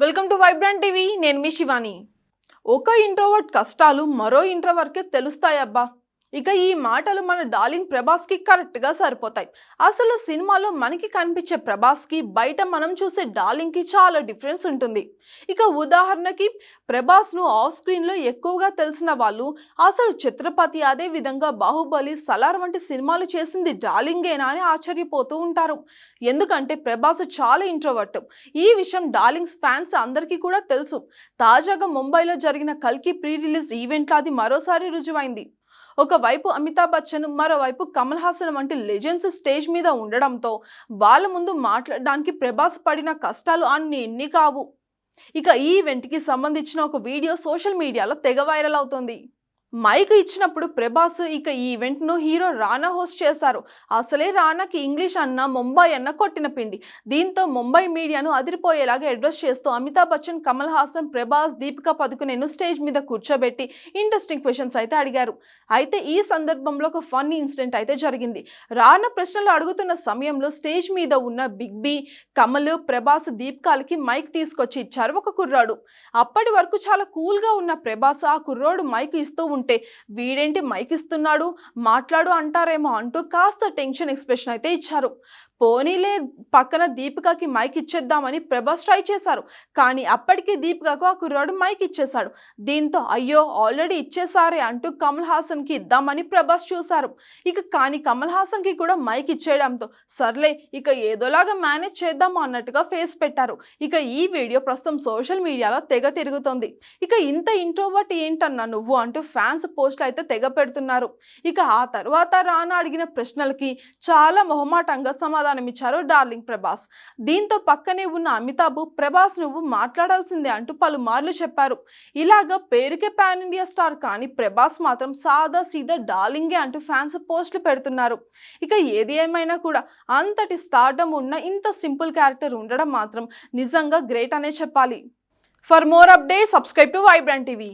Welcome to Vibrant TV. నేను మీ శివాని. ఒక introvert కష్టాలు మరో ఇంట్రోవర్ట్కి తెలుస్తాయబ్బా. ఇక ఈ మాటలు మన డార్లింగ్ ప్రభాస్కి కరెక్ట్గా సరిపోతాయి. అసలు సినిమాలో మనకి కనిపించే ప్రభాస్కి బయట మనం చూసే డార్లింగ్కి చాలా డిఫరెన్స్ ఉంటుంది. ఇక ఉదాహరణకి ప్రభాస్ను ఆఫ్ స్క్రీన్లో ఎక్కువగా తెలిసిన వాళ్ళు అసలు ఛత్రపతి, అదే విధంగా బాహుబలి, సలార్ వంటి సినిమాలు చేసింది డార్లింగేనా అని ఆశ్చర్యపోతూ ఉంటారు. ఎందుకంటే ప్రభాస్ చాలా ఇంట్రోవర్ట్. ఈ విషయం డార్లింగ్స్ ఫ్యాన్స్ అందరికీ కూడా తెలుసు. తాజాగా ముంబైలో జరిగిన కల్కి ప్రీ రిలీజ్ ఈవెంట్లో అది మరోసారి రుజువైంది. ఒకవైపు అమితాబ్ బచ్చన్, మరోవైపు కమల్ హాసన్ వంటి లెజెండ్స్ స్టేజ్ మీద ఉండడంతో వాళ్ళ ముందు మాట్లాడడానికి ప్రభాస్ పడిన కష్టాలు అన్ని కావు. ఇక ఈ ఈవెంట్కి సంబంధించిన ఒక వీడియో సోషల్ మీడియాలో తెగ వైరల్ అవుతుంది. మైక్ ఇచ్చినప్పుడు ప్రభాస్ ఇక ఈ ఈవెంట్ను హీరో రానా హోస్ట్ చేశారు. అసలే రానాకి ఇంగ్లీష్ అన్న ముంబై అన్న కొట్టిన పిండి. దీంతో ముంబై మీడియాను అదిరిపోయేలాగా అడ్రస్ చేస్తూ అమితాబ్ బచ్చన్, కమల్ హాసన్, ప్రభాస్, దీపికా పదుకునేను స్టేజ్ మీద కూర్చోబెట్టి ఇంట్రెస్టింగ్ క్వశ్చన్స్ అయితే అడిగారు. అయితే ఈ సందర్భంలో ఒక ఫన్నీ ఇన్సిడెంట్ అయితే జరిగింది. రానా ప్రశ్నలు అడుగుతున్న సమయంలో స్టేజ్ మీద ఉన్న బిగ్ బి, కమల్, ప్రభాస్, దీపికాలకి మైక్ తీసుకొచ్చి ఇచ్చారు ఒక కుర్రాడు. అప్పటి వరకు చాలా కూల్గా ఉన్న ప్రభాస్ ఆ కుర్రాడు మైక్ ఇస్తూ ఉంటే వీడేంటి మైక్ ఇస్తున్నాడు, మాట్లాడు అంటారేమో అంటూ కాస్త టెన్షన్ ఎక్స్ప్రెషన్ అయితే ఇచ్చారు. పోనీలే పక్కన దీపికకి మైక్ ఇచ్చేద్దామని ప్రభాస్ ట్రై చేశారు. కానీ అప్పటికే దీపికకు ఆ కుర్రాడు మైక్ ఇచ్చేశాడు. దీంతో అయ్యో ఆల్రెడీ ఇచ్చేసారే అంటూ కమల్ హాసన్కి ఇద్దామని ప్రభాస్ చూశారు. కానీ కమల్ హాసన్కి కూడా మైక్ ఇచ్చేయడంతో సర్లే ఇక ఏదోలాగా మేనేజ్ చేద్దాము అన్నట్టుగా ఫేస్ పెట్టారు. ఈ వీడియో ప్రస్తుతం సోషల్ మీడియాలో తెగ తిరుగుతోంది. ఇంత ఇంట్రోవర్ట్ ఏంటన్నా నువ్వు అంటూ ఫ్యాన్స్ పోస్టులు అయితే తెగ పెడుతున్నారు. ఆ తర్వాత రానా అడిగిన ప్రశ్నలకి చాలా మొహమాటంగా సమాధానమిచ్చారు డార్లింగ్ ప్రభాస్. దీంతో పక్కనే ఉన్న అమితాబ్, ప్రభాస్ నువ్వు మాట్లాడాల్సిందే అంటూ పలుమార్లు చెప్పారు. ఇలాగా పేరుకే పాన్ ఇండియా స్టార్ కానీ ప్రభాస్ మాత్రం సాదా సీదా డార్లింగే అంటూ ఫ్యాన్స్ పోస్టులు పెడుతున్నారు. ఏది ఏమైనా కూడా అంతటి స్టార్డమ్ ఉన్న ఇంత సింపుల్ క్యారెక్టర్ ఉండడం మాత్రం నిజంగా గ్రేట్ అనే చెప్పాలి. For more updates subscribe to Vibrant TV.